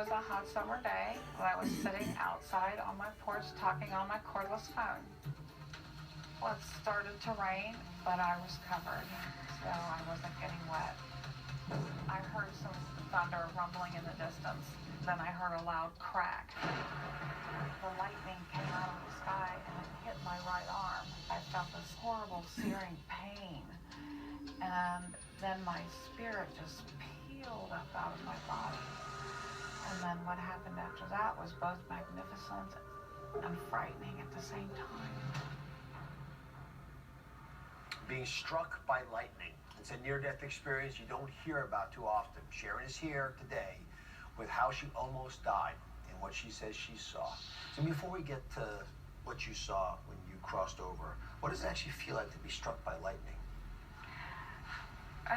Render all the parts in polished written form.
was a hot summer day. I was sitting outside on my porch talking on my cordless phone. Well, it started to rain, but I was covered, so I wasn't getting wet. I heard some thunder rumbling in the distance. Then I heard a loud crack. The lightning came out of the sky and it hit my right arm. I felt this horrible searing pain. And then my spirit just peeled up out of my body. And then what happened after that was both magnificent and frightening at the same time. Being struck by lightning. It's a near-death experience you don't hear about too often. Sharon is here today with how she almost died and what she says she saw. So before we get to what you saw when you crossed over, what does it actually feel like to be struck by lightning?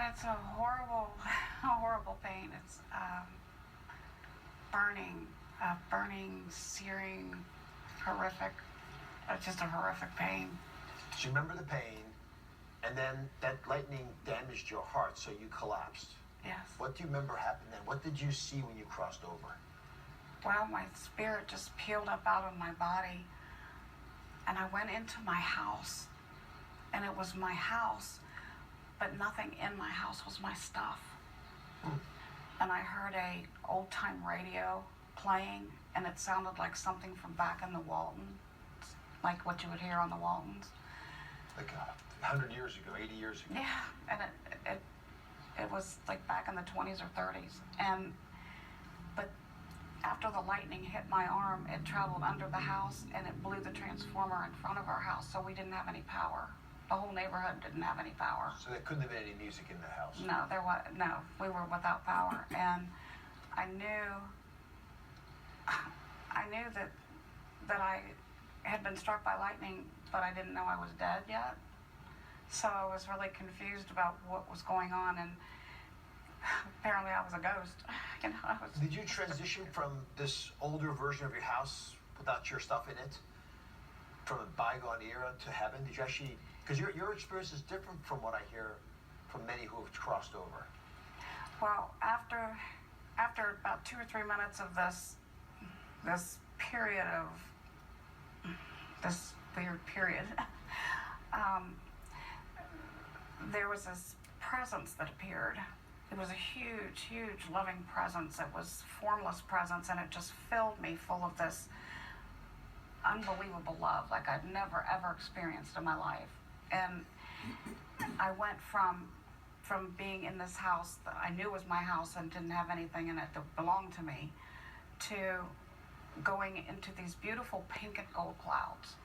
It's a horrible pain. It's burning, searing, horrific. It's just a horrific pain. So you remember the pain, and then that lightning damaged your heart, so you collapsed. Yes. What do you remember happened then? What did you see when you crossed over? Well, my spirit just peeled up out of my body, and I went into my house, and it was my house, but nothing in my house was my stuff. And I heard a old-time radio playing, and it sounded like something from back in the Waltons, like what you would hear on the Waltons. Like 100 years ago, 80 years ago. Yeah, and it was like back in the 20s or 30s. But after the lightning hit my arm, it traveled under the house and it blew the transformer in front of our house, so we didn't have any power. The whole neighborhood didn't have any power. So there couldn't have been any music in the house? No, we were without power. And I knew that I had been struck by lightning, but I didn't know I was dead yet. So I was really confused about what was going on, and apparently I was a ghost. Did you transition from this older version of your house without your stuff in it, from a bygone era to heaven? Did you actually, because your experience is different from what I hear from many who have crossed over. Well, after about 2 or 3 minutes of this weird period, there was this presence that appeared. It was a huge, huge loving presence. It was formless presence, and it just filled me full of this unbelievable love like I'd never ever experienced in my life. And I went from being in this house that I knew was my house and didn't have anything in it that belonged to me, to going into these beautiful pink and gold clouds.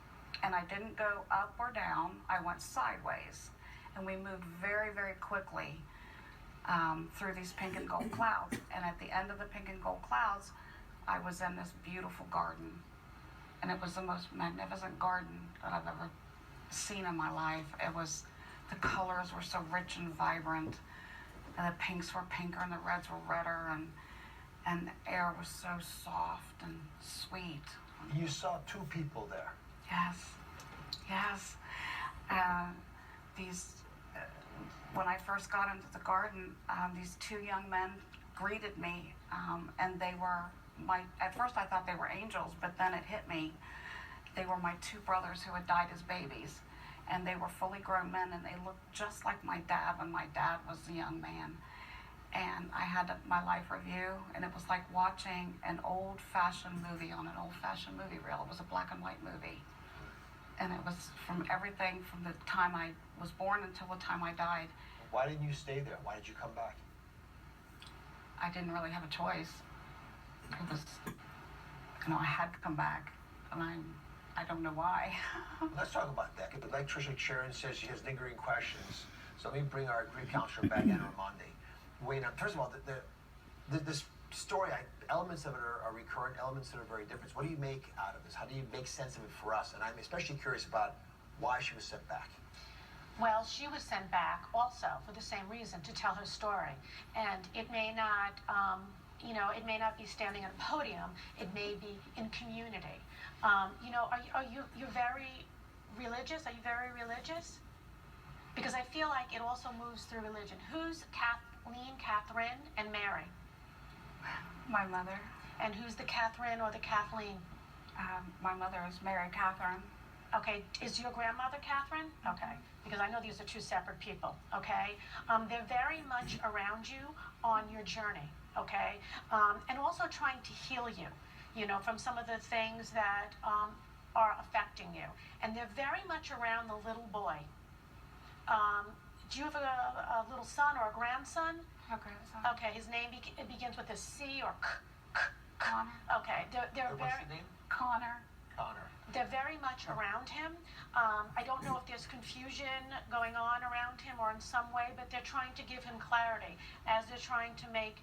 And I didn't go up or down, I went sideways. And we moved very, very quickly through these pink and gold clouds. And at the end of the pink and gold clouds, I was in this beautiful garden. And it was the most magnificent garden that I've ever seen in my life. The colors were so rich and vibrant. And the pinks were pinker and the reds were redder. And the air was so soft and sweet. You saw 2 people there. Yes. When I first got into the garden, these 2 young men greeted me, and they were at first I thought they were angels, but then it hit me. They were my 2 brothers who had died as babies, and they were fully grown men, and they looked just like my dad when my dad was a young man. And I had my life review, and it was like watching an old-fashioned movie on an old-fashioned movie reel. It was a black and white movie. And it was from everything from the time I was born until the time I died. Why didn't you stay there? Why did you come back? I didn't really have a choice. It was, I had to come back, and I don't know why. Let's talk about that. But like Tricia, Sharon says she has lingering questions. So let me bring our grief counselor back, Anna Raimondi. Wait, now, first of all, this story, elements of it are recurrent, elements that are very different. So what do you make out of this? How do you make sense of it for us? And I'm especially curious about why she was sent back. Well, she was sent back also for the same reason, to tell her story. And it may not, it may not be standing on a podium. It may be in community. Are you very religious? Are you very religious? Because I feel like it also moves through religion. Who's Kathleen, Catherine, and Mary? My mother. And who's the Catherine or the Kathleen? My mother is Mary Catherine. Okay, is your grandmother Catherine? Okay, because I know these are two separate people, okay? They're very much around you on your journey, okay? And also trying to heal you, from some of the things that are affecting you. And they're very much around the little boy. Do you have a little son or a grandson? Okay, so Okay, his name begins with a C or K. Connor. Okay, they're What's very... the name? Connor. Connor. They're very much around him. I don't know if there's confusion going on around him or in some way, but they're trying to give him clarity as they're trying to make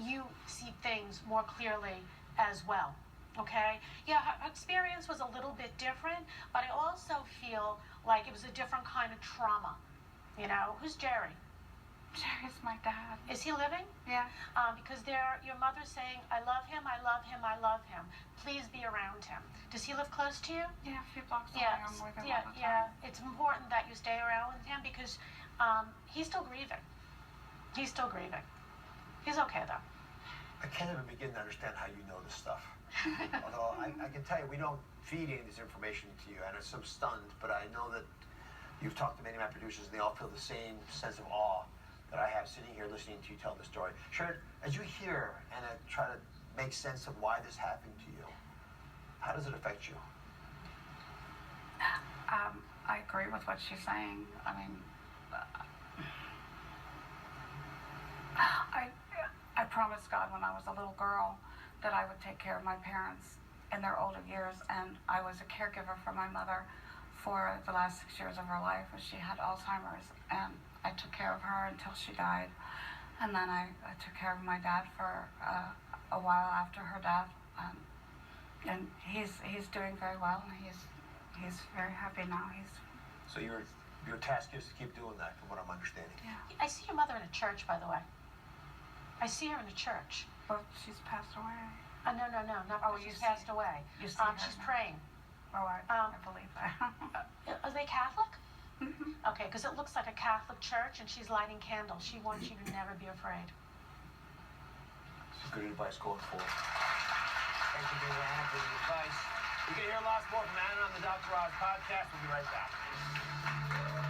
you see things more clearly as well. Okay? Yeah, her experience was a little bit different, but I also feel like it was a different kind of trauma. Who's Jerry? Jerry's my dad. Is he living? Yeah. Because your mother's saying, I love him, I love him, I love him. Please be around him. Does he live close to you? Yeah, a few blocks away. Yeah, I'm with him yeah, all the yeah. time. It's important that you stay around with him because he's still grieving. He's still grieving. He's okay though. I can't even begin to understand how you know this stuff. Although I can tell you, we don't feed any of this information to you, and I'm stunned, but I know that you've talked to many of my producers, and they all feel the same sense of awe that I have sitting here listening to you tell the story. Sharon, as you hear and try to make sense of why this happened to you, how does it affect you? I agree with what she's saying. I mean, I promised God when I was a little girl that I would take care of my parents in their older years, and I was a caregiver for my mother for the last 6 years of her life, as she had Alzheimer's, and I took care of her until she died. And then I took care of my dad for a while after her death, and he's doing very well, and he's very happy now. So your task is to keep doing that, from what I'm understanding. Yeah. I see your mother in a church, by the way. I see her in a church. But she's passed away. No, not Oh, because you she's see- passed away. you see her She's now. praying. Oh, I believe that. Are they Catholic? Mhm. Okay, because it looks like a Catholic church, and she's lighting candles. She wants you to never be afraid. Good advice going forward. Thank you, Anna, for the advice. You're going to hear lots more from Anna on the Dr. Oz podcast. We'll be right back.